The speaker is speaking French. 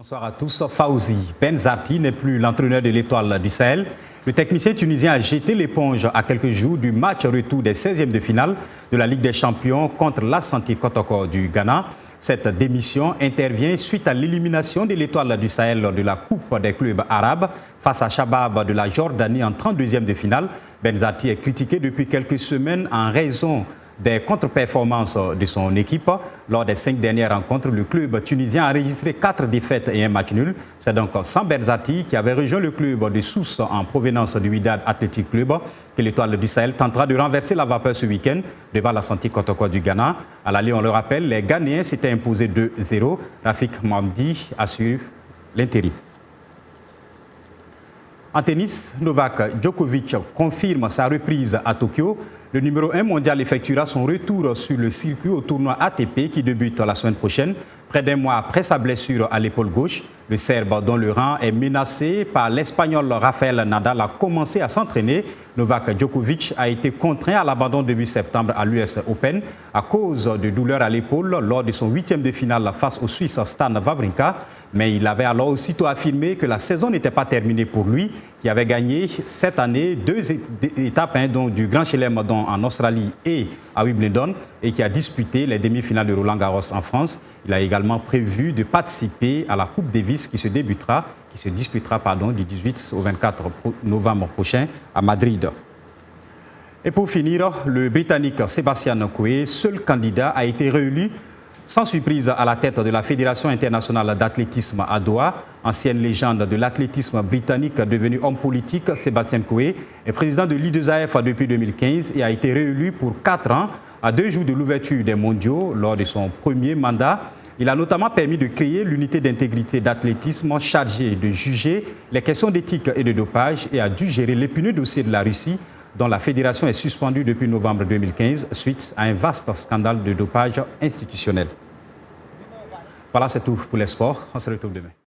Bonsoir à tous. Fawzi Benzati n'est plus l'entraîneur de l'Étoile du Sahel. Le technicien tunisien a jeté l'éponge à quelques jours du match retour des 16e de finale de la Ligue des Champions contre l'Ashanti Kotoko du Ghana. Cette démission intervient suite à l'élimination de l'Étoile du Sahel lors de la Coupe des clubs arabes face à Shabab de la Jordanie en 32e de finale. Benzati est critiqué depuis quelques semaines en raison des contre-performances de son équipe. Lors des 5 dernières rencontres, le club tunisien a enregistré 4 défaites et un match nul. C'est donc sans Benzati, qui avait rejoint le club de Sousse en provenance du Wydad Athletic Club, que l'Étoile du Sahel tentera de renverser la vapeur ce week-end devant l'Ashanti Kotoko du Ghana. À l'aller, on le rappelle, les Ghanéens s'étaient imposés 2-0. Rafik Mohamdi assure l'intérim. En tennis, Novak Djokovic confirme sa reprise à Tokyo. Le numéro 1 mondial effectuera son retour sur le circuit au tournoi ATP qui débute la semaine prochaine. Près d'un mois après sa blessure à l'épaule gauche, le Serbe, dont le rang est menacé par l'Espagnol Rafael Nadal, a commencé à s'entraîner. Novak Djokovic a été contraint à l'abandon début septembre à l'US Open à cause de douleurs à l'épaule lors de son 8e de finale face au Suisse Stan Wawrinka. Mais il avait alors aussitôt affirmé que la saison n'était pas terminée pour lui, qui avait gagné cette année 2 étapes, dont du Grand Chelem en Australie et à Wimbledon, et qui a disputé les demi-finales de Roland-Garros en France. Il a également prévu de participer à la Coupe Davis qui se disputera du 18 au 24 novembre prochain à Madrid. Et pour finir, le Britannique Sébastien Coe, seul candidat, a été réélu sans surprise à la tête de la Fédération internationale d'athlétisme à Doha. Ancienne légende de l'athlétisme britannique, devenu homme politique, Sébastien Coe est président de l'I2AF depuis 2015 et a été réélu pour 4 ans à 2 jours de l'ouverture des mondiaux lors de son premier mandat. Il a notamment permis de créer l'unité d'intégrité d'athlétisme chargée de juger les questions d'éthique et de dopage et a dû gérer l'épineux dossier de la Russie, dont la fédération est suspendue depuis novembre 2015 suite à un vaste scandale de dopage institutionnel. Voilà, c'est tout pour les sports. On se retrouve demain.